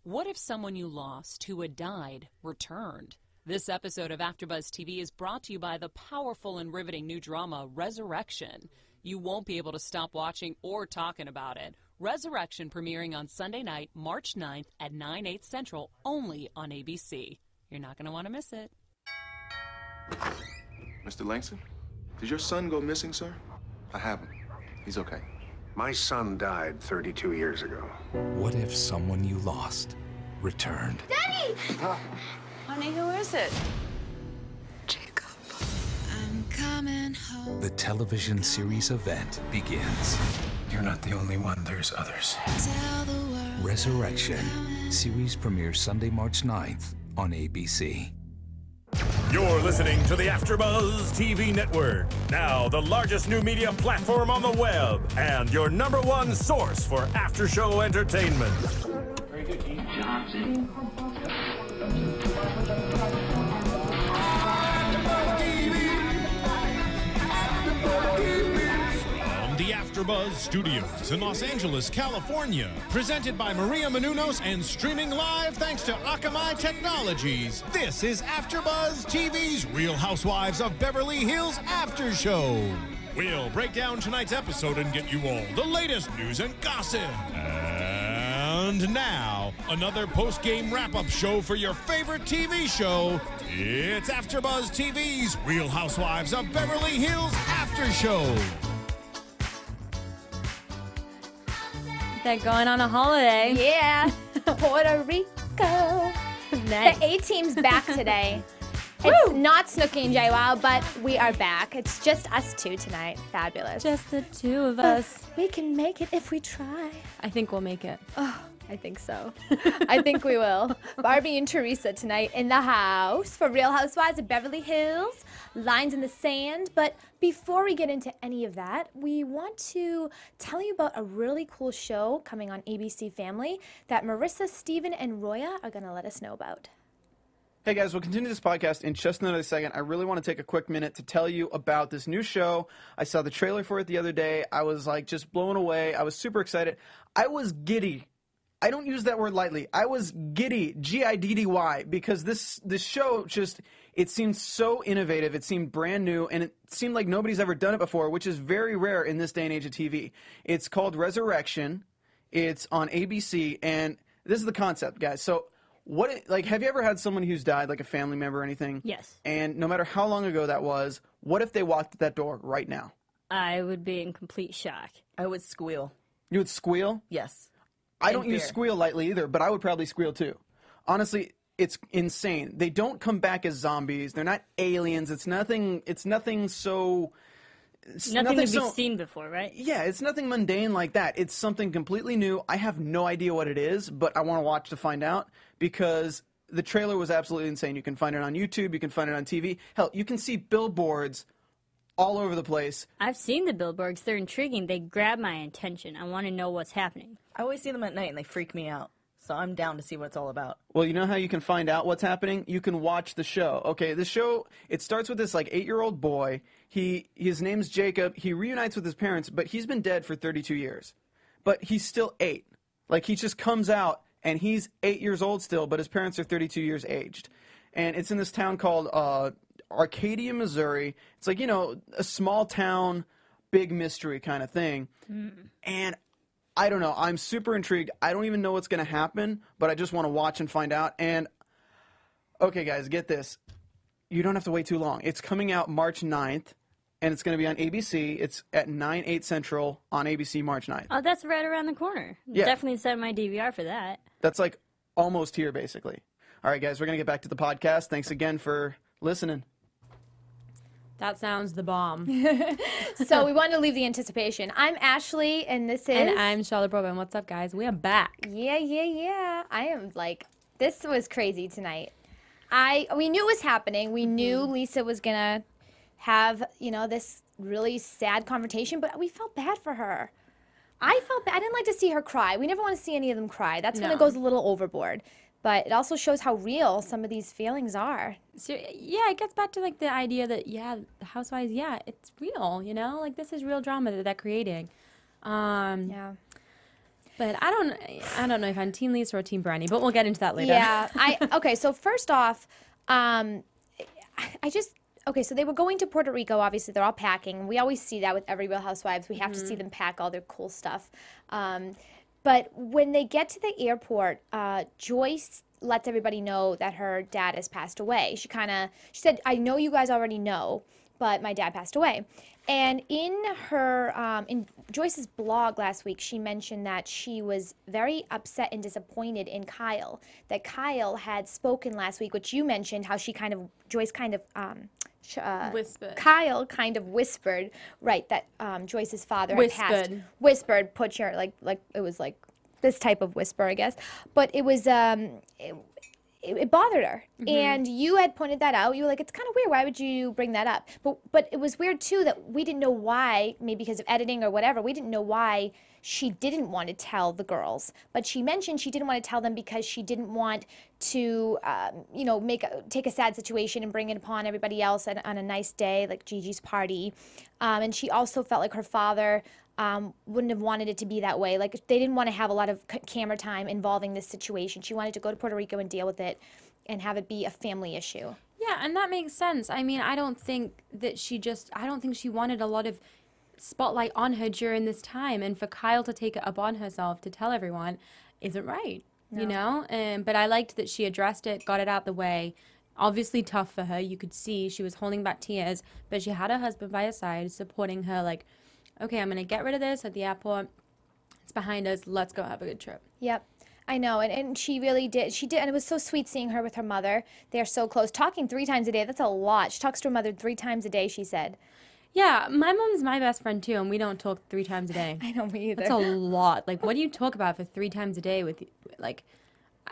What if someone you lost who had died returned? This episode of AFTERBUZZ TV is brought to you by the powerful and riveting new drama, Resurrection. You won't be able to stop watching or talking about it. Resurrection premiering on Sunday night, March 9th at 9/8 Central, only on ABC. You're not going to want to miss it. Mr. Langston, did your son go missing, sir? I haven't. He's okay. My son died 32 years ago. What if someone you lost returned? Daddy! Honey, who is it? Jacob. I'm coming home. The television series event begins. You're not the only one, there's others. Tell the world. Resurrection. Series premieres Sunday, March 9th on ABC. You're listening to the AFTERBUZZ TV network. Now the largest new media platform on the web and your #1 source for after-show entertainment. Very good, Keith Johnson. From the AFTERBUZZ Studios in Los Angeles, California. Presented by Maria Menounos and streaming live thanks to Akamai Technologies. This is AFTERBUZZ TV's Real Housewives of Beverly Hills After Show. We'll break down tonight's episode and get you all the latest news and gossip. And now, another post-game wrap-up show for your favorite TV show. It's AFTERBUZZ TV's Real Housewives of Beverly Hills After Show. They're going on a holiday. Yeah, Puerto Rico. Nice. The A-team's back today. It's not Snooki and JWoww, but we are back. It's just us two tonight. Fabulous. Just the two of us. We can make it if we try. I think we'll make it. Oh, I think so. I think we will. Barbie and Teresa tonight in the house for Real Housewives of Beverly Hills. Lines in the sand. But before we get into any of that, we want to tell you about a really cool show coming on ABC Family that Marissa, Steven, and Roya are going to let us know about. Hey guys, we'll continue this podcast in just another second. I really want to take a quick minute to tell you about this new show. I saw the trailer for it the other day. I was like just blown away. I was super excited. I was giddy. I don't use that word lightly. I was giddy, G-I-D-D-Y, because this show just, it seemed so innovative. It seemed brand new, and it seemed like nobody's ever done it before, which is very rare in this day and age of TV. It's called Resurrection. It's on ABC, and this is the concept, guys. So, have you ever had someone who's died, like a family member or anything? Yes. And no matter how long ago that was, what if they walked at that door right now? I would be in complete shock. I would squeal. You would squeal? Yes. I don't use squeal lightly either, but I would probably squeal too. Honestly, it's insane. They don't come back as zombies. They're not aliens. It's nothing so... Nothing to be seen before, right? Yeah, it's nothing mundane like that. It's something completely new. I have no idea what it is, but I want to watch to find out because the trailer was absolutely insane. You can find it on YouTube. You can find it on TV. Hell, you can see billboards all over the place. I've seen the billboards. They're intriguing. They grab my attention. I want to know what's happening. I always see them at night and they freak me out. So I'm down to see what it's all about. Well, you know how you can find out what's happening? You can watch the show. Okay, the show, it starts with this like 8-year-old boy. His name's Jacob. He reunites with his parents, but he's been dead for 32 years. But he's still 8. Like he just comes out and he's 8 years old still, but his parents are 32 years aged. And it's in this town called Arcadia, Missouri. It's like, a small town, big mystery kind of thing. And I don't know. I'm super intrigued. I don't even know what's going to happen, but I just want to watch and find out. And, okay, guys, get this. You don't have to wait too long. It's coming out March 9th, and it's going to be on ABC. It's at 9/8 Central on ABC March 9th. Oh, that's right around the corner. Yeah. Definitely set my DVR for that. That's like almost here, basically. All right, guys, we're going to get back to the podcast. Thanks again for listening. That sounds the bomb. So we want to leave the anticipation. I'm Ashley, and this is... And I'm Charlotte Broadbent. What's up, guys? We are back. Yeah. I am like... This was crazy tonight. We knew it was happening. We knew Lisa was going to have, this really sad confrontation, but we felt bad for her. I felt bad. I didn't like to see her cry. We never want to see any of them cry. That's when it goes a little overboard. But it also shows how real some of these feelings are. So, yeah, it gets back to, the idea that, the Housewives, it's real, Like, this is real drama that they're creating. Yeah. But I don't know if I'm Team Lisa or Team Brandi, but we'll get into that later. Yeah. Okay, so first off, okay, so they were going to Puerto Rico. Obviously, they're all packing. We always see that with every Real Housewives. We have to see them pack all their cool stuff. But when they get to the airport, Joyce lets everybody know that her dad has passed away. She said, I know you guys already know, but my dad passed away. And in Joyce's blog last week, she mentioned that she was very upset and disappointed in Kyle. That Kyle had spoken last week, which you mentioned, how Joyce kind of whispered. Kyle kind of whispered, right, that Joyce's father had passed. Whispered, put your, like it was like this type of whisper, I guess. But it was, it bothered her. And you had pointed that out. You were like, it's kind of weird. Why would you bring that up? But it was weird, too, that we didn't know why, maybe because of editing or whatever, we didn't know why she didn't want to tell the girls. But she mentioned she didn't want to tell them because she didn't want to, take a sad situation and bring it upon everybody else on a nice day, like Gigi's party. And she also felt like her father wouldn't have wanted it to be that way. Like, they didn't want to have a lot of camera time involving this situation. She wanted to go to Puerto Rico and deal with it and have it be a family issue. Yeah, and that makes sense. I mean, I don't think she wanted a lot of spotlight on her during this time. And for Kyle to take it upon herself to tell everyone isn't right, you know? But I liked that she addressed it, got it out the way. Obviously tough for her. You could see she was holding back tears, but she had her husband by her side supporting her, like, okay, I'm going to get rid of this at the airport. It's behind us. Let's go have a good trip. Yep. I know, and she really did. She did, and it was so sweet seeing her with her mother. They're so close. Talking 3 times a day, that's a lot. She talks to her mother 3 times a day, she said. Yeah, my mom's my best friend, too, and we don't talk 3 times a day. I know, me either. That's a lot. Like, what do you talk about for 3 times a day with, like...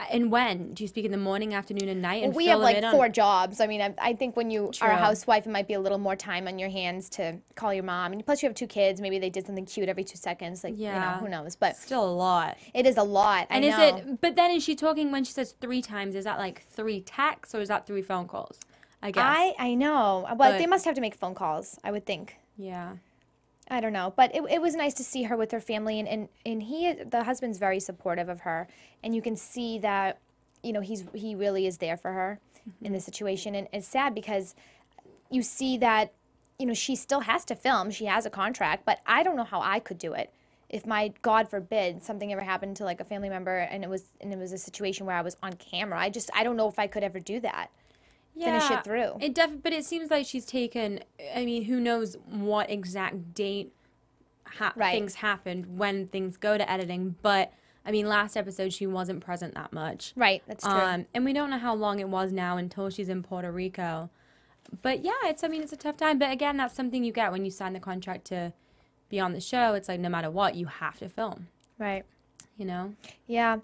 And when? Do you speak in the morning, afternoon, and night? And we have like 4 jobs. I mean, I think when you are a housewife, it might be a little more time on your hands to call your mom. And plus, you have 2 kids. Maybe they did something cute every 2 seconds. Like, who knows? But still a lot. It is a lot. And is it? But then is she talking when she says 3 times? Is that like 3 texts or is that 3 phone calls? I guess. I know. But they must have to make phone calls, I would think. Yeah. I don't know, but it was nice to see her with her family, and the husband's very supportive of her, and you can see that, he really is there for her in this situation, and it's sad because you see that, she still has to film, she has a contract, but I don't know how I could do it. If God forbid, something ever happened to like a family member, and it was a situation where I was on camera, I don't know if I could ever do that. Finish it through. But it seems like she's taken, I mean, who knows what exact date things happened when things go to editing. But, I mean, last episode she wasn't present that much. Right, that's true. And we don't know how long it was now until she's in Puerto Rico. But, yeah, it's a tough time. But, again, that's something you get when you sign the contract to be on the show. It's like no matter what, you have to film. Right. Yeah.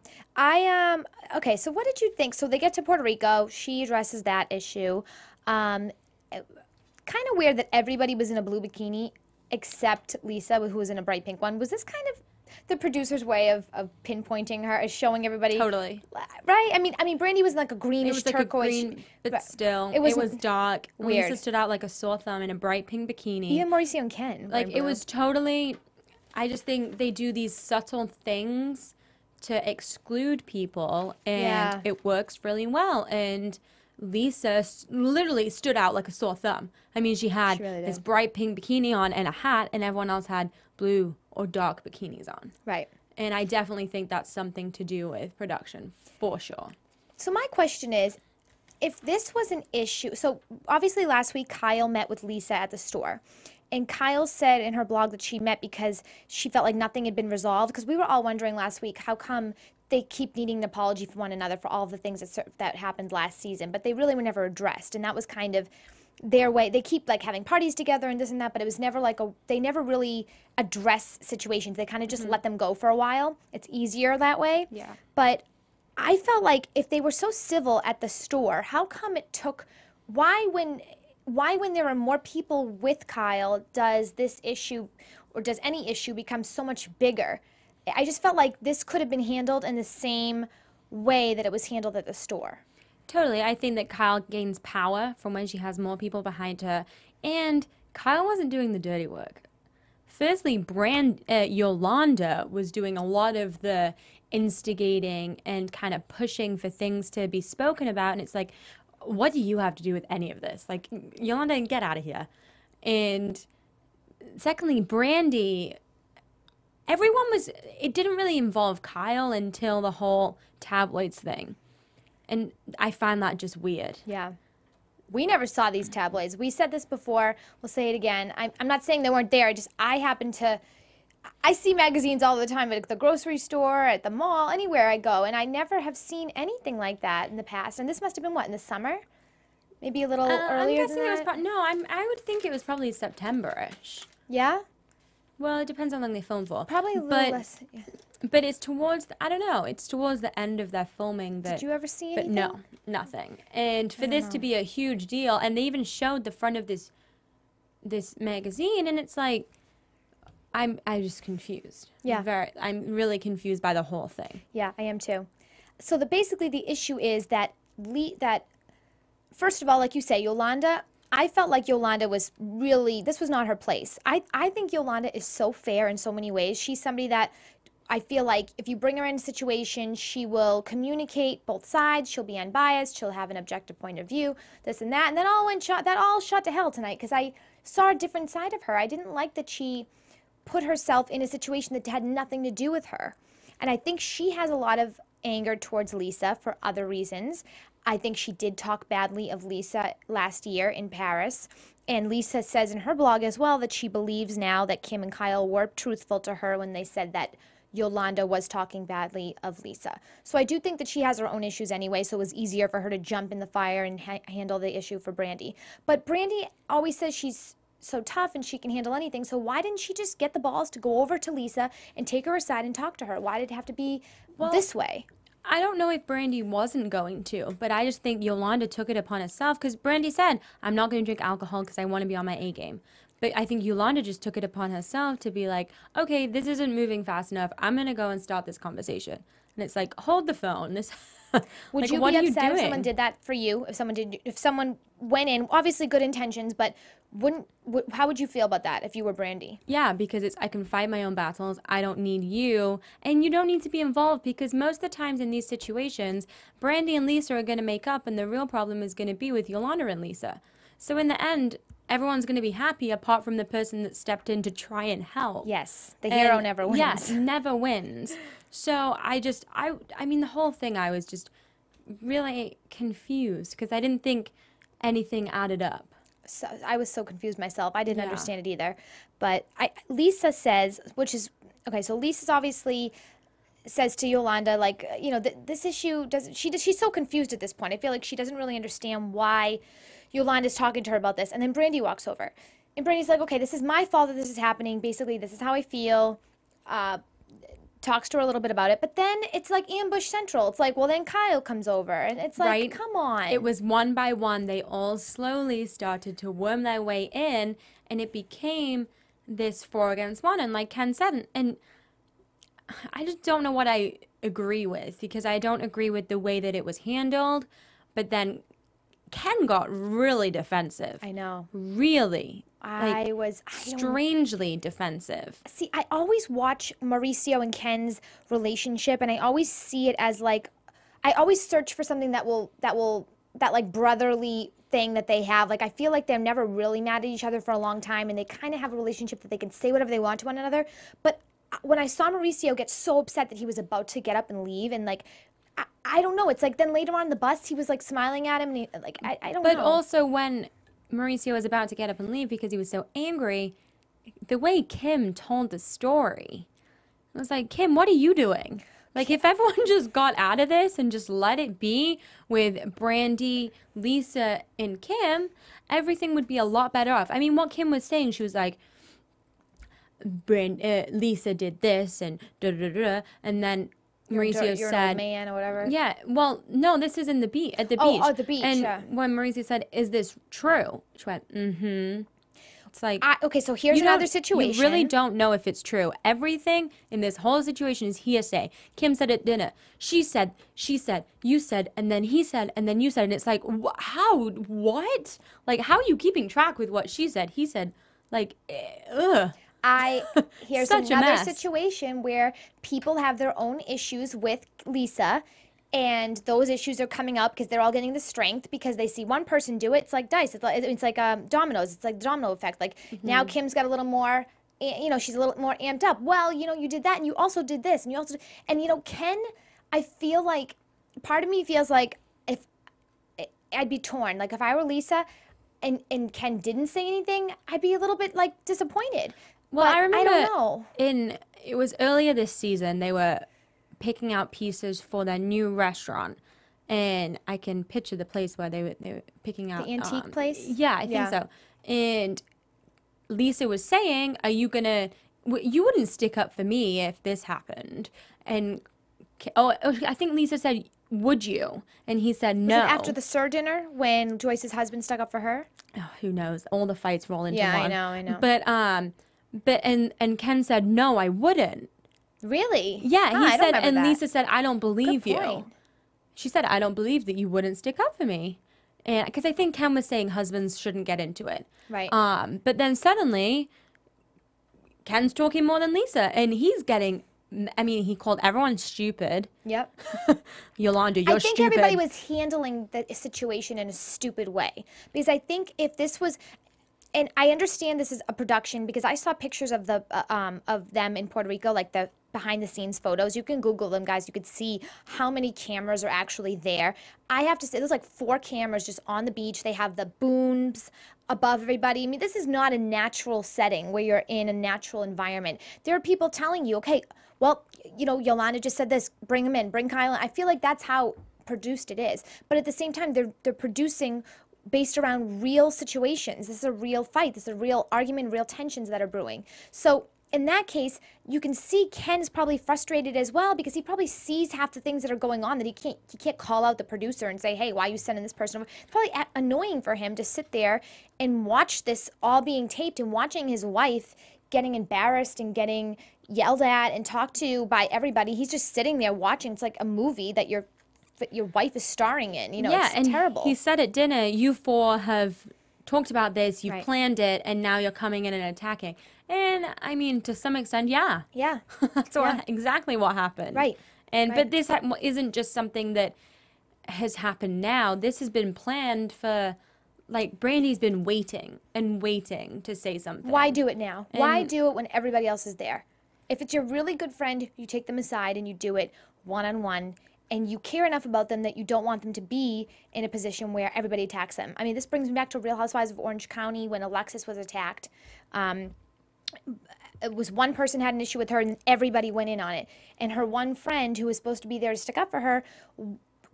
Okay, so what did you think? So they get to Puerto Rico. She addresses that issue. Kind of weird that everybody was in a blue bikini except Lisa, who was in a bright pink one. Was this kind of the producer's way of pinpointing her, as showing everybody? Totally. Right? I mean, Brandi was in like a greenish turquoise. Like a green, but still, it was dark. Weird. Lisa stood out like a sore thumb in a bright pink bikini. Even Mauricio and Ken. Like, it was totally... I just think they do these subtle things to exclude people, and it works really well. And Lisa literally stood out like a sore thumb. I mean, she had this bright pink bikini on and a hat, and everyone else had blue or dark bikinis on. Right. And I definitely think that's something to do with production, for sure. So my question is, if this was an issue, so obviously last week Kyle met with Lisa at the store. And Kyle said in her blog that she met because she felt like nothing had been resolved. Because we were all wondering last week, how come they keep needing an apology from one another for all of the things that happened last season? But they really were never addressed. And that was kind of their way. They keep like having parties together and this and that, but it was never like they never really address situations. They kind of just let them go for a while. It's easier that way. Yeah. But I felt like if they were so civil at the store, how come it took, why when there are more people with Kyle does this issue, or does any issue become so much bigger? I just felt like this could have been handled in the same way that it was handled at the store. Totally. I think that Kyle gains power from when she has more people behind her. And Kyle wasn't doing the dirty work. firstly, Yolanda was doing a lot of the instigating and kind of pushing for things to be spoken about. And it's like, what do you have to do with any of this? Like, Yolanda, get out of here. And secondly, Brandi, it didn't really involve Kyle until the whole tabloids thing. And I find that just weird. Yeah. We never saw these tabloids. We said this before. We'll say it again. I'm not saying they weren't there. I see magazines all the time at the grocery store, at the mall, anywhere I go, and I never have seen anything like that in the past. And this must have been, what, in the summer? Maybe a little earlier than that? I would think it was probably September-ish. Yeah? Well, it depends how long they film for. Probably a little less. Yeah. But it's towards, I don't know, it's towards the end of their filming. Did you ever see anything? But no, nothing. And for this to be a huge deal, and they even showed the front of this magazine, and it's like, I'm just confused. Yeah. I'm really confused by the whole thing. Yeah, I am too. So basically the issue is that first of all, like you say, Yolanda, I felt like Yolanda was really, this was not her place. I think Yolanda is so fair in so many ways. She's somebody that I feel like if you bring her in a situation, she will communicate both sides. She'll be unbiased. She'll have an objective point of view, this and that. And that all shot to hell tonight because I saw a different side of her. I didn't like that she put herself in a situation that had nothing to do with her. And I think she has a lot of anger towards Lisa for other reasons. I think she did talk badly of Lisa last year in Paris. And Lisa says in her blog as well that she believes now that Kim and Kyle were truthful to her when they said that Yolanda was talking badly of Lisa. So I do think that she has her own issues anyway, so it was easier for her to jump in the fire and handle the issue for Brandi. But Brandi always says she's so tough and she can handle anything, so why didn't she just get the balls to go over to Lisa and take her aside and talk to her? Why did it have to be this way? I don't know if Brandi wasn't going to, but I just think Yolanda took it upon herself because Brandi said, I'm not going to drink alcohol because I want to be on my A game. But I think Yolanda just took it upon herself to be like, okay, this isn't moving fast enough. I'm going to go and start this conversation. And it's like, hold the phone. Would you be upset if someone did that for you? If someone went in, obviously good intentions, but how would you feel about that if you were Brandi? Yeah, because I can fight my own battles. I don't need you, and you don't need to be involved because most of the times in these situations, Brandi and Lisa are going to make up, and the real problem is going to be with Yolanda and Lisa. So in the end, everyone's going to be happy apart from the person that stepped in to try and help. Yes, the hero never wins. Yes, never wins. So I mean, the whole thing, I was just really confused because I didn't think anything added up. So I was so confused myself. I didn't understand it either. But Lisa says, which is, okay, so Lisa's obviously says to Yolanda, like, you know, this issue, she's so confused at this point. I feel like she doesn't really understand why Yolanda's talking to her about this. And then Brandi walks over. And Brandi's like, okay, this is my fault that this is happening. Basically, this is how I feel. Talks to her a little bit about it. But then it's like ambush central. It's like, well, then Kyle comes over. And it's like, come on. It was one by one. They all slowly started to worm their way in. And it became this 4 against 1. And like Ken said, and I just don't know what I agree with. Because I don't agree with the way that it was handled. But then Ken got really defensive. I know. Really. I was strangely defensive. See, I always watch Mauricio and Ken's relationship, and I always see it as like, I always search for something that like brotherly thing that they have. Like, I feel like they're never really mad at each other for a long time, and they kind of have a relationship that they can say whatever they want to one another. But when I saw Mauricio get so upset that he was about to get up and leave, and like, I don't know. It's like then later on in the bus, he was like smiling at him, and I don't know. But also when Mauricio was about to get up and leave because he was so angry, the way Kim told the story, I was like, Kim, what are you doing? Like, if everyone just got out of this and just let it be with Brandi, Lisa, and Kim, everything would be a lot better off. I mean, what Kim was saying, she was like, Lisa did this and da-da-da-da, and then Mauricio you're said, an old man or whatever. Yeah, well, no, this is in the beach, at the beach. Oh, the beach, and yeah. when Mauricio said, is this true? She went, mm-hmm. It's like, okay, so here's another situation. You really don't know if it's true. Everything in this whole situation is hearsay. Kim said at dinner. She said, you said, and then he said, and then you said. And it's like, how? What? Like, how are you keeping track with what she said? He said, like, ugh. Here's Such a another mess. situation where people have their own issues with Lisa, and those issues are coming up because they're all getting the strength because they see one person do it. It's like dice. It's like dominoes. It's like the domino effect. Like now Kim's got a little more, she's a little more amped up. Well, you did that, and you also did this, and you also, and Ken, I feel like, part of me feels like if I'd be torn. Like if I were Lisa, and Ken didn't say anything, I'd be a little bit like disappointed. Well, but I remember I don't know. it was earlier this season, they were picking out pieces for their new restaurant. And I can picture the place where they were picking out The antique place? Yeah, I think so. And Lisa was saying, "Are you gonna? You wouldn't stick up for me if this happened." And I think Lisa said, "Would you?" And he said, "No." Was it after the Sir dinner when Joyce's husband stuck up for her? Oh, who knows? All the fights roll into one. I know. But Ken said, "No, I wouldn't." Really? Yeah, I he don't said, remember and that. Lisa said, "I don't believe Good you." point. She said, "I don't believe that you wouldn't stick up for me," and because I think Ken was saying husbands shouldn't get into it. Right. But then suddenly, Ken's talking more than Lisa, and he's getting. I mean, he called everyone stupid. Yep. Yolanda, you're I think stupid. everybody was handling the situation in a stupid way. Because I think if this was, and I understand this is a production because I saw pictures of of them in Puerto Rico, like the behind the scenes photos. You can Google them, guys. You could see how many cameras are actually there. I have to say, there's like 4 cameras just on the beach. They have the booms above everybody. I mean, this is not a natural setting where you're in a natural environment. There are people telling you, okay, well, Yolanda just said this, bring him in, bring Kyle in. I feel like that's how produced it is. But at the same time, they're producing based around real situations. This is a real fight. This is a real argument, real tensions that are brewing. So in that case, you can see Ken's probably frustrated as well because he probably sees half the things that are going on that he can't call out the producer and say, hey, why are you sending this person over? It's probably annoying for him to sit there and watch this all being taped and watching his wife getting embarrassed and getting yelled at and talked to by everybody. He's just sitting there watching. It's like a movie that your wife is starring in. Yeah, it's and terrible. he said at dinner, you 4 have talked about this, you've Right. planned it, and now you're coming in and attacking. And I mean, to some extent, yeah. Yeah. That's exactly what happened. Right. And Right. but this isn't just something that has happened now. This has been planned for, like, Brandi's been waiting and waiting to say something. Why do it now? Why And- do it when everybody else is there? If it's your really good friend, you take them aside and you do it one-on-one, and you care enough about them that you don't want them to be in a position where everybody attacks them. I mean, this brings me back to Real Housewives of Orange County when Alexis was attacked. It was one person had an issue with her, and everybody went in on it. And her one friend, who was supposed to be there to stick up for her,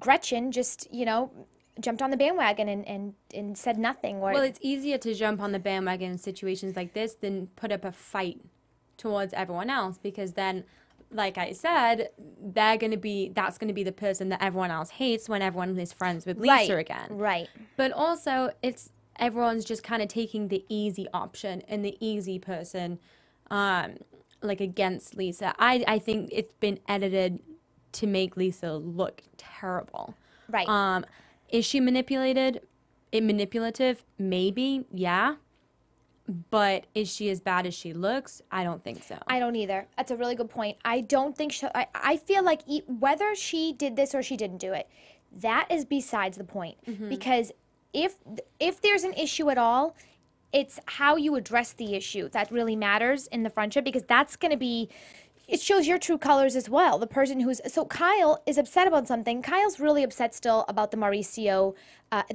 Gretchen, just, jumped on the bandwagon and said nothing. Well, it's easier to jump on the bandwagon in situations like this than put up a fight towards everyone else, because then, like I said, that's going to be the person that everyone else hates when everyone is friends with Lisa again. Right. But also, everyone's just kind of taking the easy option and the easy person, like, against Lisa. I think it's been edited to make Lisa look terrible. Right. Is she manipulative? Maybe, yeah. But is she as bad as she looks? I don't think so. I don't either. That's a really good point. I don't think I feel like whether she did this or she didn't do it, that is besides the point. Mm-hmm. Because if there's an issue at all, it's how you address the issue that really matters in the friendship, because that's going to be, it shows your true colors as well. The person so Kyle is upset about something. Kyle's really upset still about the Mauricio,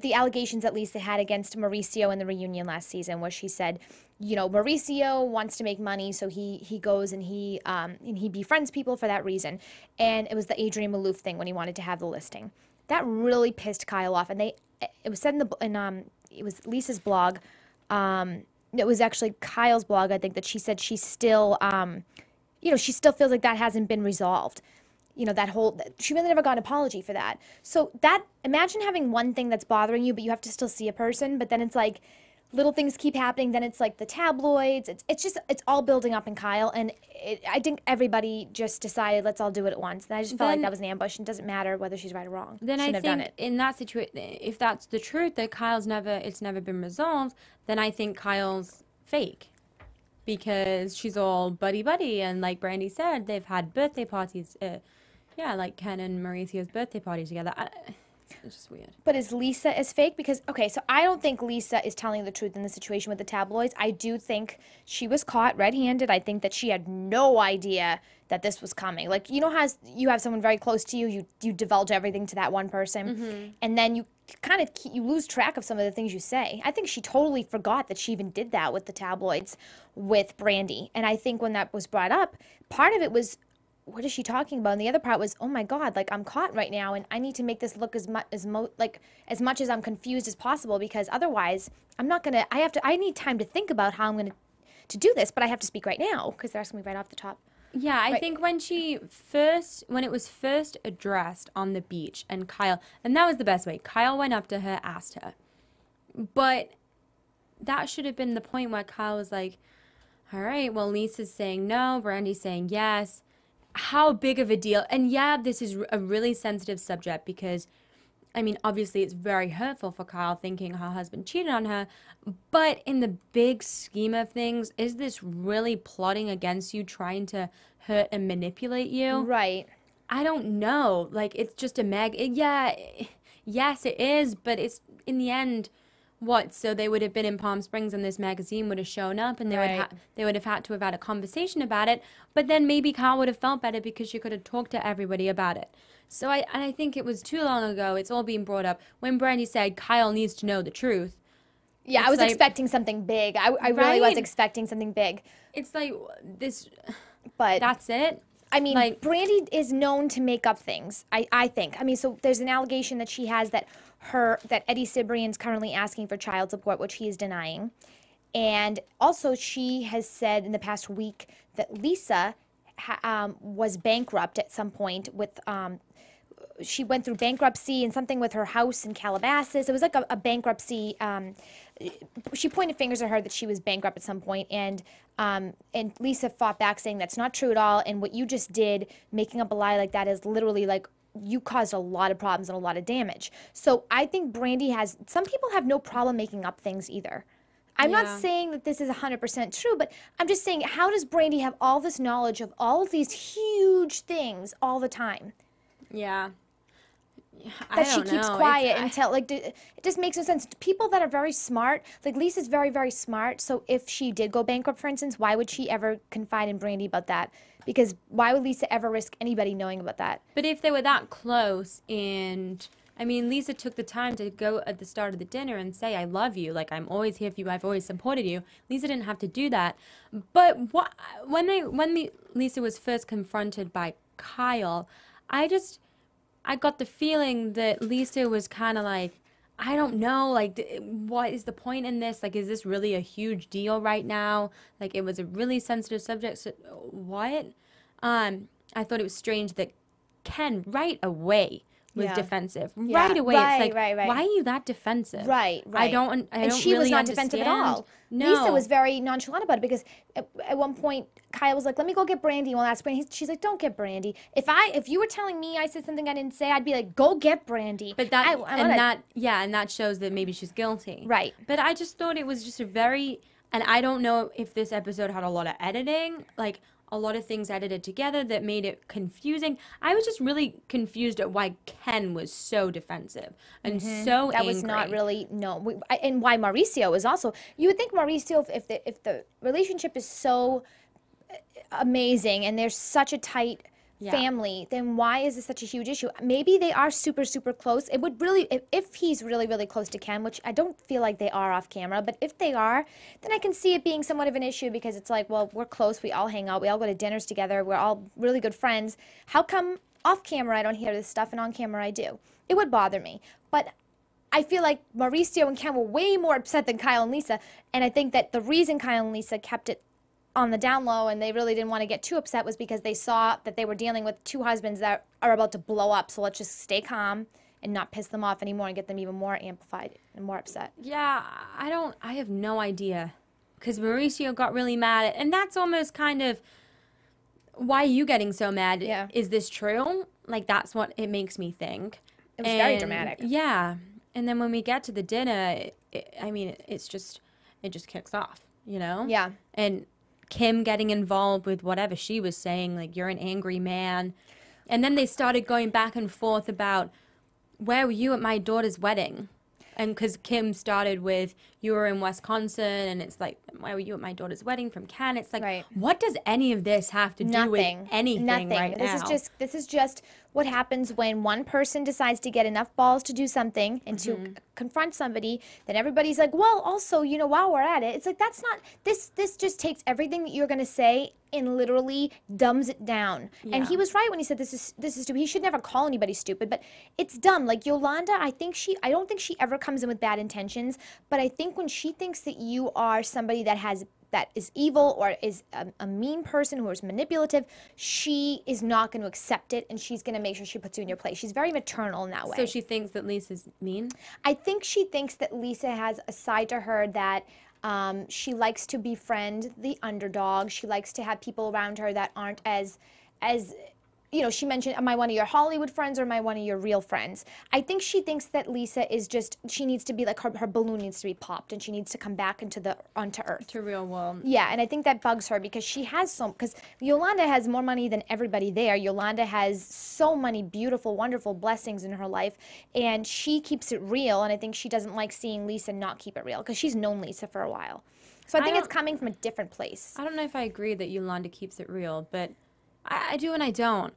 the allegations that Lisa had against Mauricio in the reunion last season, where she said, Mauricio wants to make money, so he goes and he befriends people for that reason. And it was the Adrian Malouf thing when he wanted to have the listing. That really pissed Kyle off, and it was said it was Lisa's blog. It was actually Kyle's blog, I think, that she said she still, she still feels like that hasn't been resolved. She really never got an apology for that. So imagine having one thing that's bothering you, but you have to still see a person, but then it's like little things keep happening. Then it's like the tabloids. It's all building up in Kyle. And I think everybody just decided, let's all do it at once. And I just felt like that was an ambush, and it doesn't matter whether she's right or wrong. Then I think in that situation, if that's the truth, that it's never been resolved, then I think Kyle's fake. because she's all buddy-buddy. And like Brandi said, they've had birthday parties. Like Ken and Mauricio's birthday party together. It's just weird. But is Lisa as fake? Because, okay, so I don't think Lisa is telling the truth in the situation with the tabloids. I do think she was caught red-handed. I think that she had no idea that this was coming. Like, you know how you have someone very close to you, you divulge everything to that one person, and then you kind of you lose track of some of the things you say. I think she totally forgot that she even did that with the tabloids with Brandi. And I think when that was brought up, part of it was, what is she talking about? And the other part was, oh my God, like I'm caught right now, and I need to make this look as much as I'm confused as possible, because otherwise I'm not gonna. I need time to think about how I'm gonna to do this, but I have to speak right now because they're asking me right off the top. Yeah, I think when it was first addressed on the beach, and Kyle, and that was the best way. Kyle went up to her, asked her, but that should have been the point where Kyle was like, all right, well, Lisa's saying no, Brandi's saying yes. How big of a deal? And yeah, this is a really sensitive subject because, I mean, obviously it's very hurtful for Kyle thinking her husband cheated on her, but in the big scheme of things, is this really plotting against you, trying to hurt and manipulate you? Right. I don't know. Like, it's just yes, it is, but it's, in the end, what? So they would have been in Palm Springs and this magazine would have shown up and they would have had to have had a conversation about it, but then maybe Kyle would have felt better because she could have talked to everybody about it. So I think it was too long ago. It's all being brought up. When Brandi said Kyle needs to know the truth. Yeah, I was expecting something big. I really was expecting something big. It's like this, but that's it. I mean, like, Brandi is known to make up things, I think. I mean, so there's an allegation that she has that Eddie Cibrian's currently asking for child support, which he is denying. And also she has said in the past week that Lisa was bankrupt at some point with, she went through bankruptcy and something with her house in Calabasas. It was like a bankruptcy. She pointed fingers at her that she was bankrupt at some point, and Lisa fought back saying that's not true at all. And what you just did, making up a lie like that, is literally like you caused a lot of problems and a lot of damage. So I think Brandi has. Some people have no problem making up things either. I'm not saying that this is 100% true, but I'm just saying, how does Brandi have all this knowledge of all of these huge things all the time? Yeah. That she keeps quiet until, like, it just makes no sense. People that are very smart, like Lisa's very, very smart, so if she did go bankrupt, for instance, why would she ever confide in Brandi about that? Because why would Lisa ever risk anybody knowing about that? But if they were that close, and, I mean, Lisa took the time to go at the start of the dinner and say, I love you, like, I'm always here for you, I've always supported you. Lisa didn't have to do that. But when Lisa was first confronted by Kyle, I got the feeling that Lisa was kind of like, I don't know, like, what is the point in this? Like, is this really a huge deal right now? Like, it was a really sensitive subject. So, what? I thought it was strange that Ken right away was defensive. Yeah. Right away. It's like, why are you that defensive? Right. I don't and she really was not understand. defensive at all. No. Lisa was very nonchalant about it because at one point Kyle was like, let me go get Brandi. We'll ask Brandi. She's like, don't get Brandi. If you were telling me I said something I didn't say, I'd be like, go get Brandi. But that shows that maybe she's guilty. Right. But I just thought it was just a very, and I don't know if this episode had a lot of editing, like a lot of things edited together that made it confusing. I was just really confused at why Ken was so defensive and so angry. That was not really, and why Mauricio is also, you would think Mauricio, if the relationship is so amazing and there's such a tight family, then why is this such a huge issue? Maybe they are super, super close. It would really, if he's really, really close to Ken, which I don't feel like they are off camera, but if they are, then I can see it being somewhat of an issue because it's like, well, we're close, we all hang out, we all go to dinners together, we're all really good friends. How come off camera I don't hear this stuff and on camera I do? It would bother me. But I feel like Mauricio and Ken were way more upset than Kyle and Lisa, and I think that the reason Kyle and Lisa kept it on the down low and they really didn't want to get too upset was because they saw that they were dealing with two husbands that are about to blow up, so let's just stay calm and not piss them off anymore and get them even more amplified and more upset. Yeah, I have no idea because Mauricio got really mad, and that's almost kind of, why are you getting so mad? Yeah. Is this true? Like, that's what it makes me think. It was very dramatic. Yeah, and then when we get to the dinner, it just kicks off, you know? Yeah. And Kim getting involved with whatever she was saying, like, you're an angry man. And then they started going back and forth about, where were you at my daughter's wedding? And because Kim started with, you were in Wisconsin, and it's like, why were you at my daughter's wedding from Cannes? It's like, what does any of this have to do with anything right now? This is just what happens when one person decides to get enough balls to do something and to confront somebody, then everybody's like, well, also, you know, while we're at it, it's like, that's not, this just takes everything that you're going to say and literally dumbs it down. Yeah. And he was right when he said this is stupid. He should never call anybody stupid, but it's dumb. Like Yolanda, I don't think she ever comes in with bad intentions, but I think when she thinks that you are somebody that is evil or is a mean person who is manipulative, she is not going to accept it, and she's going to make sure she puts you in your place. She's very maternal in that way. So she thinks that Lisa's mean? I think she thinks that Lisa has a side to her that she likes to befriend the underdog. She likes to have people around her that aren't as you know, she mentioned, am I one of your Hollywood friends or am I one of your real friends? I think she thinks that Lisa is just, she needs to be like, her balloon needs to be popped and she needs to come back onto Earth. To real world. Yeah, and I think that bugs her because she has because Yolanda has more money than everybody there. Yolanda has so many beautiful, wonderful blessings in her life, and she keeps it real, and I think she doesn't like seeing Lisa not keep it real because she's known Lisa for a while. So I think it's coming from a different place. I don't know if I agree that Yolanda keeps it real, but I do and I don't.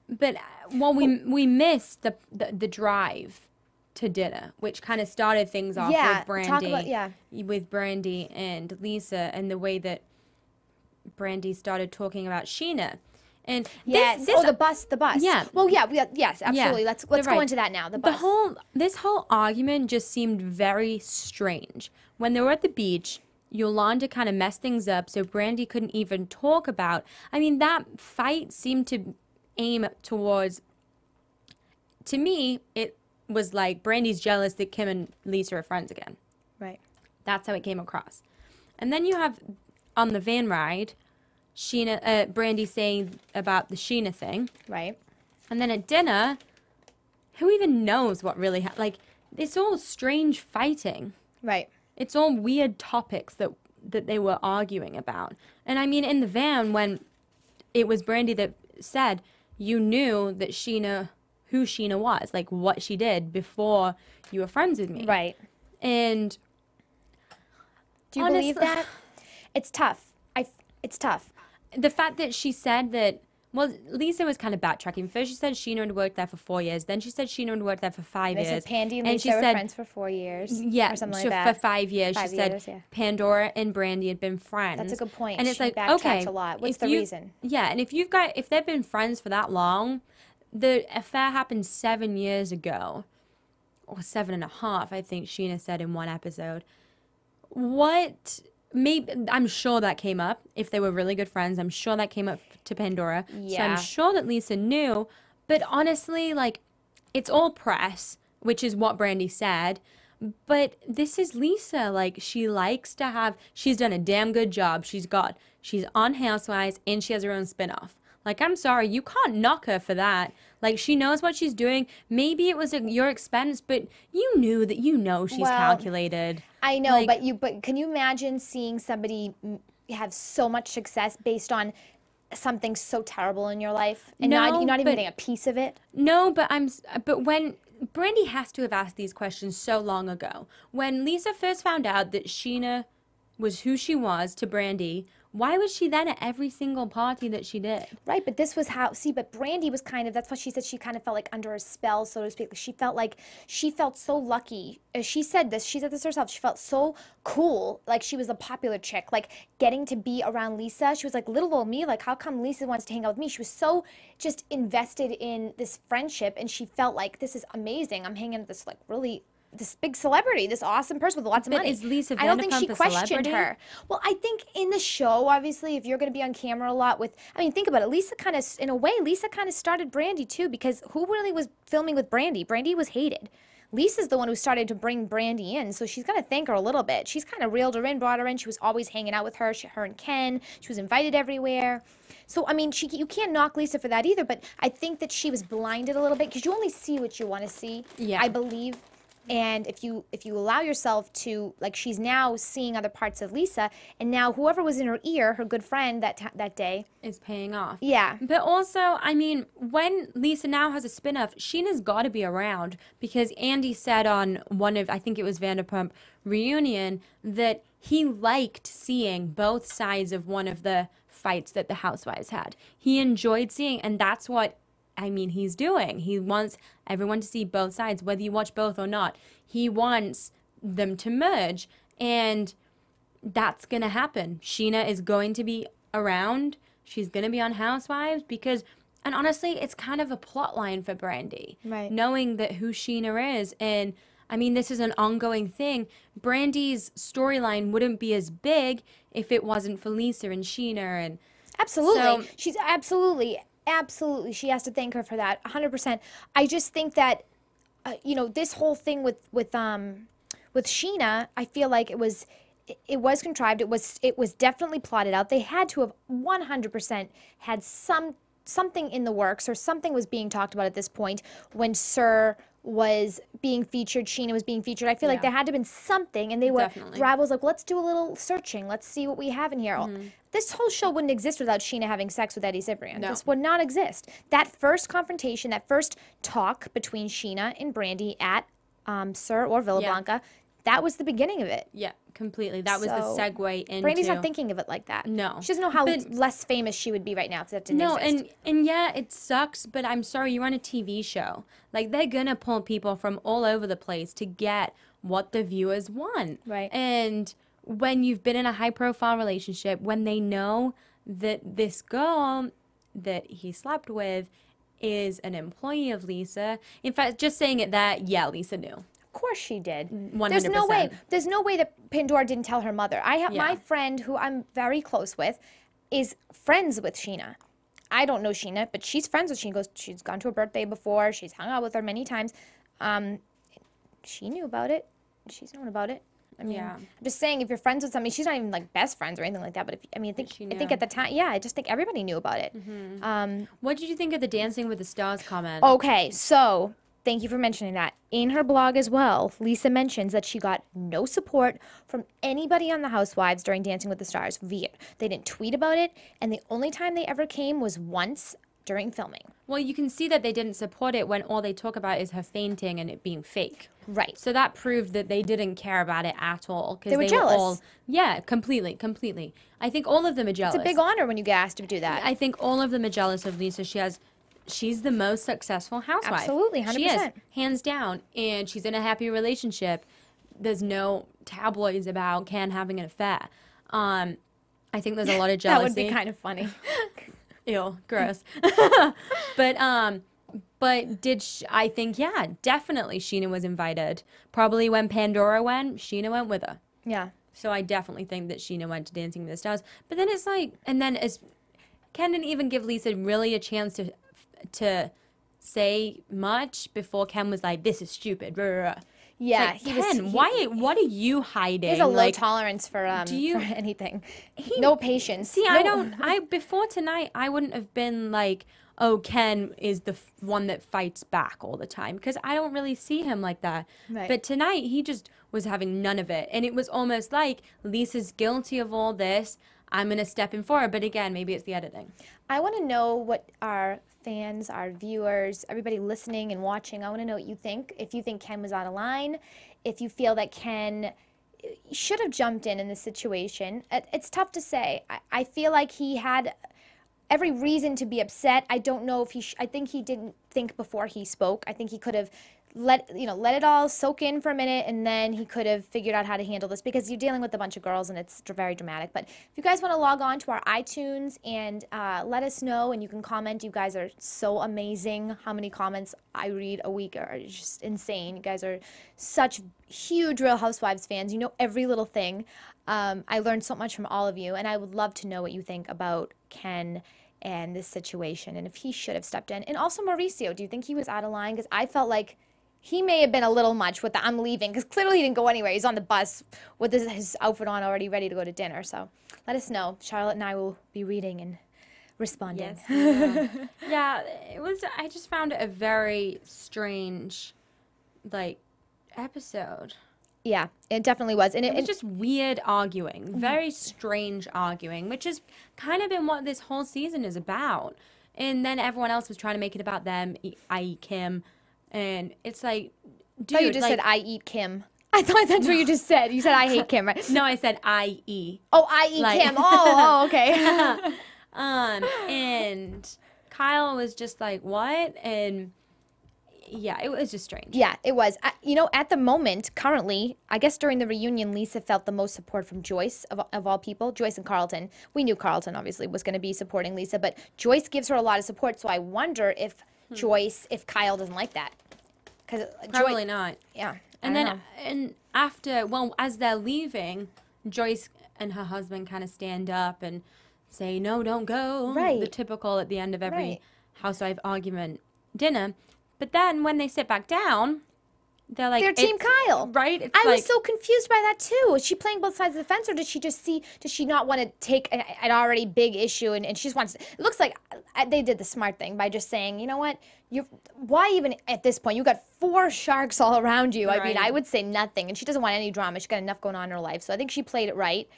But we missed the drive to dinner, which kind of started things off with Brandi. With Brandi and Lisa, and the way that Brandi started talking about Sheena. And the bus. Yeah. Well, yes, absolutely. Yeah. Let's go into that now. The bus. This whole argument just seemed very strange. When they were at the beach, Yolanda kind of messed things up, so Brandi couldn't even talk about. I mean, that fight seemed to aim towards, to me, it was like Brandi's jealous that Kim and Lisa are friends again. Right. That's how it came across. And then you have, on the van ride, Brandi saying about the Sheena thing. Right. And then at dinner, who even knows what really happened? Like, it's all strange fighting. Right. It's all weird topics that they were arguing about. And I mean, in the van, when it was Brandi that said, you knew that who Sheena was, like what she did before you were friends with me. Right. And do you believe that? It's tough. It's tough. The fact that she said that, well, Lisa was kind of backtracking. First she said Sheena had worked there for 4 years. Then she said Sheena had worked there for 5 years. Said Pandy and Lisa were friends for 4 years. Yeah, or something like that. For 5 years. She said Pandora and Brandi had been friends. That's a good point. And it's she like, backtracks okay, a lot. What's the reason? Yeah, and if they've been friends for that long, the affair happened 7 years ago, or 7.5, I think Sheena said in one episode. Maybe, I'm sure that came up. If they were really good friends, I'm sure that came up to Pandora. Yeah. So I'm sure that Lisa knew. But honestly, like, it's all press, which is what Brandi said. But this is Lisa. Like, she likes to have, she's done a damn good job. She's on Housewives, and she has her own spinoff. Like, I'm sorry, you can't knock her for that. Like, she knows what she's doing. Maybe it was at your expense, but you knew that she's calculated. I know, like, but can you imagine seeing somebody have so much success based on something so terrible in your life and not even getting a piece of it? No, but when Brandi has to have asked these questions so long ago. When Lisa first found out that Sheena was who she was to Brandi, why was she then at every single party that she did? Right, but this was but Brandi was kind of, that's what she said, she kind of felt like under a spell, so to speak. She felt so lucky. She said this herself, she felt so cool, like she was a popular chick, like getting to be around Lisa. She was like, little old me, like how come Lisa wants to hang out with me? She was so just invested in this friendship, and she felt like, this is amazing. I'm hanging with this big celebrity, this awesome person with lots of money. Is Lisa I don't think she questioned celebrity? her. Well, I think in the show, obviously, if you're going to be on camera a lot with, I mean, think about it. Lisa kind of started Brandi too, because who really was filming with Brandi? Brandi was hated. Lisa's the one who started to bring Brandi in, so she's going to thank her a little bit. She's kind of reeled her in, brought her in. She was always hanging out with her, her and Ken. She was invited everywhere. So, I mean, you can't knock Lisa for that either, but I think that she was blinded a little bit, because you only see what you want to see, I believe. And if you allow yourself to, like, she's now seeing other parts of Lisa, and now whoever was in her ear, her good friend that day, is paying off. Yeah. But also, I mean, when Lisa now has a spin-off, Sheena's got to be around, because Andy said on one of, I think it was Vanderpump Reunion, that he liked seeing both sides of one of the fights that the housewives had. He enjoyed seeing, and that's what, I mean, he's doing. He wants everyone to see both sides, whether you watch both or not. He wants them to merge, and that's going to happen. Sheena is going to be around. She's going to be on Housewives because, and honestly, it's kind of a plot line for Brandi. Right. Knowing that who Sheena is, and I mean, this is an ongoing thing. Brandi's storyline wouldn't be as big if it wasn't for Lisa and Sheena. And absolutely. So, She's absolutely, she has to thank her for that, 100%. I just think that, you know, this whole thing with Sheena, I feel like it was contrived. It was definitely plotted out. They had to have 100% had something in the works, or something was being talked about at this point when Sir was being featured, Sheena was being featured. I feel like there had to have been something, and they were, Brad was like, let's do a little searching. Let's see what we have in here. This whole show wouldn't exist without Sheena having sex with Eddie Cibrian. No. This would not exist. That first confrontation, that first talk between Sheena and Brandi at Sir or Villa Blanca, that was the beginning of it. Yeah, completely. That was the segue into... Brandi's not thinking of it like that. No. She doesn't know how less famous she would be right now if that didn't exist. And yeah, it sucks, but I'm sorry, you're on a TV show. Like, they're gonna pull people from all over the place to get what the viewers want. Right. And when you've been in a high-profile relationship, when they know that this girl that he slept with is an employee of Lisa... In fact, just saying it that, yeah, Lisa knew. Of course she did. 100%. There's no way that Pandora didn't tell her mother. I have my friend who I'm very close with is friends with Sheena. I don't know Sheena, but she's friends with Sheena. She's gone to her birthday before. She's hung out with her many times. She knew about it. She's known about it. I mean, I'm just saying, if you're friends with somebody, she's not even like best friends or anything like that. But I think at the time, I just think everybody knew about it. What did you think of the Dancing with the Stars comment? Okay, so thank you for mentioning that. In her blog as well, Lisa mentions that she got no support from anybody on the Housewives during Dancing with the Stars. They didn't tweet about it, and the only time they ever came was once during filming. Well, you can see that they didn't support it when all they talk about is her fainting and it being fake. Right. So that proved that they didn't care about it at all. They were jealous. Completely. I think all of them are jealous. It's a big honor when you get asked to do that. I think all of them are jealous of Lisa. She's the most successful housewife. Absolutely, 100%. She is, hands down. And she's in a happy relationship. There's no tabloids about Ken having an affair. I think there's a lot of jealousy. That would be kind of funny. Ew, gross. But I think, definitely Sheena was invited. Probably when Pandora went, Sheena went with her. Yeah. So I definitely think that Sheena went to Dancing with the Stars. But then it's like, and then as Ken didn't even give Lisa really a chance to say much before Ken was like, this is stupid. Yeah, like, Ken, what are you hiding? He has a low tolerance for anything. No patience. See, before tonight, I wouldn't have been like, oh, Ken is the one that fights back all the time, because I don't really see him like that. Right. But tonight, he just was having none of it. And it was almost like, Lisa's guilty of all this. I'm going to step in for her. But again, maybe it's the editing. I want to know what our fans, our viewers, everybody listening and watching, I want to know what you think. If you think Ken was out of line, if you feel that Ken should have jumped in this situation. It's tough to say. I feel like he had every reason to be upset. I don't know if I think he didn't think before he spoke. I think he could have let it all soak in for a minute, and then he could have figured out how to handle this, because you're dealing with a bunch of girls and it's very dramatic. But if you guys want to log on to our iTunes and let us know, and you can comment. You guys are so amazing. How many comments I read a week are just insane. You guys are such huge Real Housewives fans. You know every little thing. I learned so much from all of you, and I would love to know what you think about Ken and this situation, and if he should have stepped in. And also Mauricio, do you think he was out of line? Because I felt like he may have been a little much with the I'm leaving, because clearly he didn't go anywhere. He's on the bus with his outfit on, already ready to go to dinner. So let us know. Charlotte and I will be reading and responding. Yes, yeah, it was. I just found it a very strange, episode. Yeah, it definitely was. And it was just weird arguing, very strange arguing, which has kind of been what this whole season is about. And then everyone else was trying to make it about them, i.e. Kim. And it's like, dude. Oh, you just said, I eat Kim. I thought that's what you just said. You said, I hate Kim, right? No, I said, I-E. Oh, I eat Kim. Oh, okay. And Kyle was just like, what? And yeah, it was just strange. Yeah, it was. You know, at the moment, currently, I guess during the reunion, Lisa felt the most support from Joyce, of all people. Joyce and Carlton. We knew Carlton, obviously, was going to be supporting Lisa, but Joyce gives her a lot of support, so I wonder if if Kyle doesn't like that. Probably not. Yeah. And then, and after, well, as they're leaving, Joyce and her husband kind of stand up and say, no, don't go. Right. The typical at the end of every housewife argument dinner. But then when they sit back down, they're like, they're Team Kyle. Right? I was so confused by that too. Is she playing both sides of the fence, or does she not want to take an already big issue and she just wants to, it looks like they did the smart thing by just saying, you know what, why even at this point, you got 4 sharks all around you. I mean, I would say nothing, and she doesn't want any drama. She's got enough going on in her life. So I think she played it right.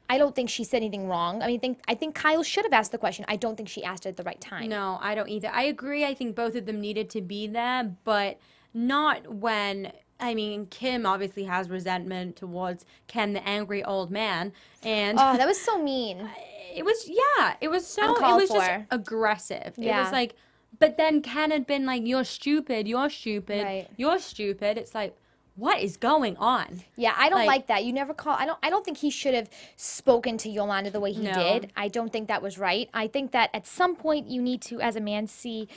I don't think she said anything wrong. I mean, I think Kyle should have asked the question. I don't think she asked it at the right time. No, I don't either. I agree. I think both of them needed to be there, but not when, I mean, Kim obviously has resentment towards Ken, the angry old man. And oh, that was so mean. It was, yeah, it was so, it was just aggressive. Yeah. It was like, but then Ken had been like, you're stupid, you're stupid, you're stupid. It's like, what is going on? Yeah, I don't like that. You never call. I don't think he should have spoken to Yolanda the way he did. I don't think that was right. I think that at some point you need to, as a man, see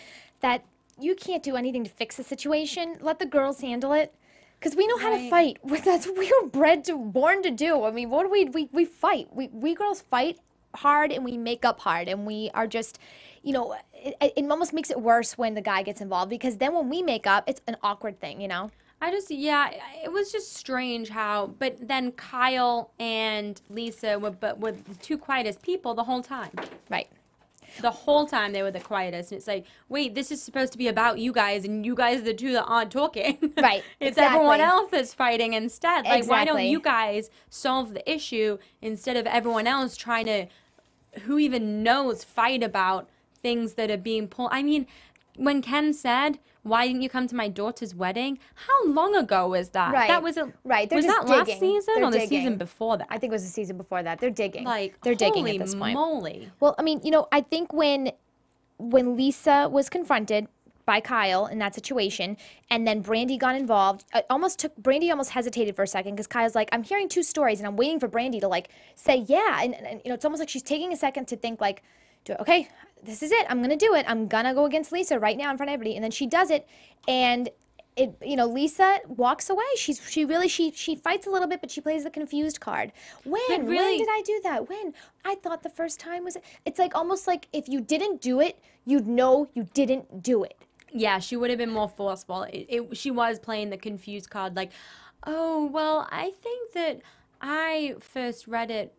that you can't do anything to fix the situation. Let the girls handle it, because we know how to fight. That's what we were born to do. I mean, what do we fight? We girls fight hard and we make up hard, and we are just, you know, it almost makes it worse when the guy gets involved, because then when we make up, it's an awkward thing, you know. Yeah, it was just strange how, but then Kyle and Lisa were the 2 quietest people the whole time. Right. The whole time they were the quietest. And it's like, wait, this is supposed to be about you guys, and you guys are the 2 that aren't talking. Right. It's everyone else that's fighting instead. Like, why don't you guys solve the issue instead of everyone else trying to, who even knows, fight about things that are being pulled? I mean, when Ken said, why didn't you come to my daughter's wedding? How long ago was that? Right. That was right. They're was just that digging. Last season They're or the digging. season before that? I think it was the season before that. They're digging. Like, they're digging at this point. Holy moly. Well, I mean, you know, I think when Lisa was confronted by Kyle in that situation, and then Brandi got involved, Brandi almost hesitated for a second, because Kyle's like, I'm hearing 2 stories and I'm waiting for Brandi to like say yeah, and you know, it's almost like she's taking a second to think like, okay, this is it. I'm going to do it. I'm going to go against Lisa right now in front of everybody. And then she does it. And, you know, Lisa walks away. She fights a little bit, but she plays the confused card. When did I do that? When? I thought the first time was, it's like almost like if you didn't do it, you'd know you didn't do it. Yeah, she would have been more forceful. She was playing the confused card, like, oh, well, I think that I first read it.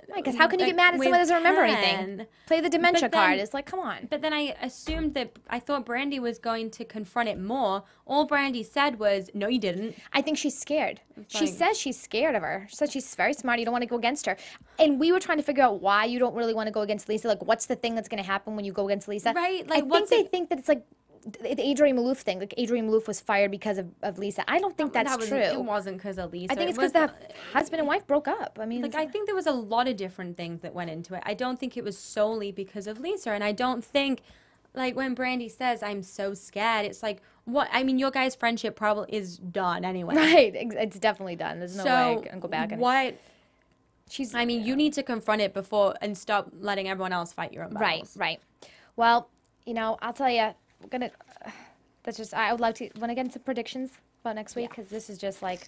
Right, because how can you get mad at someone that doesn't remember anything? Play the dementia card. It's like, come on. But then I assumed that, I thought Brandi was going to confront it more. All Brandi said was, no, you didn't. I think she's scared. She says she's scared of her. She said she's very smart. You don't want to go against her. And we were trying to figure out why you don't really want to go against Lisa. Like, what's the thing that's going to happen when you go against Lisa? Right. Like, I think they think that it's like the Adrienne Maloof thing. Like, Adrienne Maloof was fired because of Lisa. I don't think that's true. It wasn't because of Lisa. I think it's because the husband and wife broke up. I mean, like, I think there was a lot of different things that went into it. I don't think it was solely because of Lisa. And I don't think, like, when Brandi says, I'm so scared, it's like, what? I mean, your guys' friendship probably is done anyway. Right. It's definitely done. There's no way I can go back. What? I mean, you need to confront it before and stop letting everyone else fight your own battles. Right. Well, you know, I'll tell you, we're going to... That's just, I would like to, want to get into predictions about next week, because this is just like,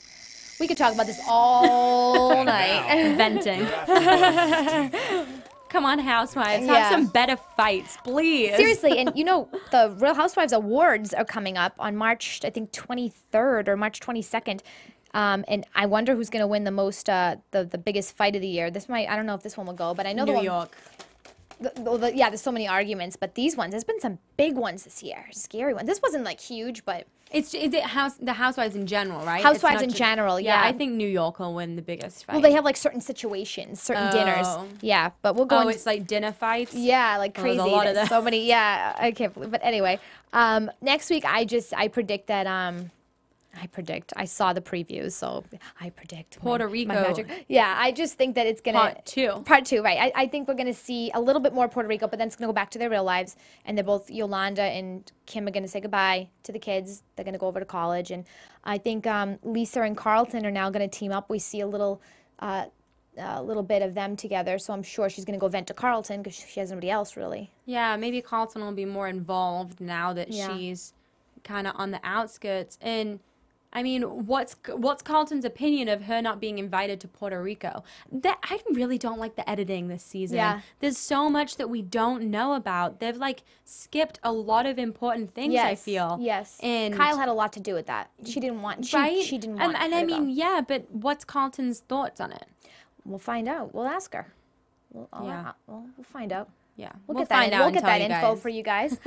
we could talk about this all night. Venting. Come on, Housewives, have some better fights, please. Seriously, and you know, the Real Housewives Awards are coming up on March, I think, 23rd or March 22nd. And I wonder who's going to win the most, the biggest fight of the year. I don't know if this one will go, but I know New York. Yeah, there's so many arguments, but these ones, there's been some big ones this year, scary ones. This wasn't like huge, but Is it the Housewives in general, right? Housewives in general, yeah. I think New York will win the biggest fight. Well, they have like certain situations, certain dinners. Yeah, but we'll go. Oh, it's like dinner fights. Yeah, like crazy. There's a lot of them. So many. Yeah, I can't believe. But anyway, next week I predict that I saw the previews, so I predict Puerto my Rico. magic. Yeah, I just think that it's gonna Part two, right? I think we're gonna see a little bit more Puerto Rico, but then it's gonna go back to their real lives, and they're both Yolanda and Kim are gonna say goodbye to the kids. They're gonna go over to college, and I think Lisa and Carlton are now gonna team up. We see a little bit of them together, so I'm sure she's gonna go vent to Carlton because she has nobody else really. Yeah, maybe Carlton will be more involved now that she's kind of on the outskirts. And I mean, what's Carlton's opinion of her not being invited to Puerto Rico? I really don't like the editing this season. Yeah. There's so much that we don't know about. They've like skipped a lot of important things, I feel. Yes. And Kyle had a lot to do with that. She didn't want she didn't want and her I to mean, go. yeah, but what's Carlton's thoughts on it? We'll find out. We'll ask her. We'll find out. Yeah, We'll we'll get that, find out we'll get and tell that you info guys. for you guys.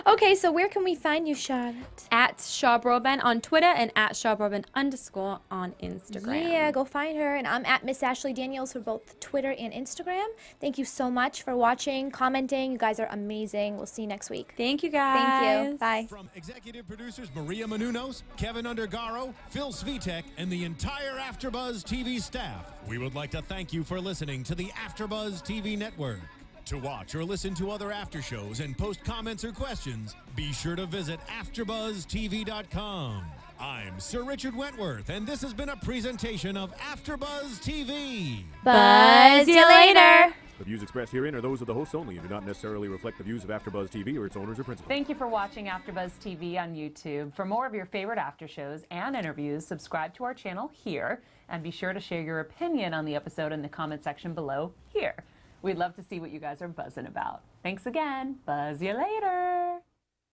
Okay, so where can we find you, Charlotte? At Shaw Broadbent on Twitter and at Shaw Broadbent _ on Instagram. Yeah, go find her. And I'm at Miss Ashley Daniels for both Twitter and Instagram. Thank you so much for watching, commenting. You guys are amazing. We'll see you next week. Thank you, guys. Thank you. Bye. From executive producers Maria Menounos, Kevin Undergaro, Phil Svitek, and the entire AfterBuzz TV staff, we would like to thank you for listening to the AfterBuzz TV network. To watch or listen to other after shows and post comments or questions, be sure to visit AfterBuzzTV.com. I'm Sir Richard Wentworth, and this has been a presentation of AfterBuzz TV. Buzz you later. The views expressed herein are those of the hosts only and do not necessarily reflect the views of AfterBuzz TV or its owners or principals. Thank you for watching AfterBuzz TV on YouTube. For more of your favorite after shows and interviews, subscribe to our channel here, and be sure to share your opinion on the episode in the comment section below here. We'd love to see what you guys are buzzing about. Thanks again. Buzz you later.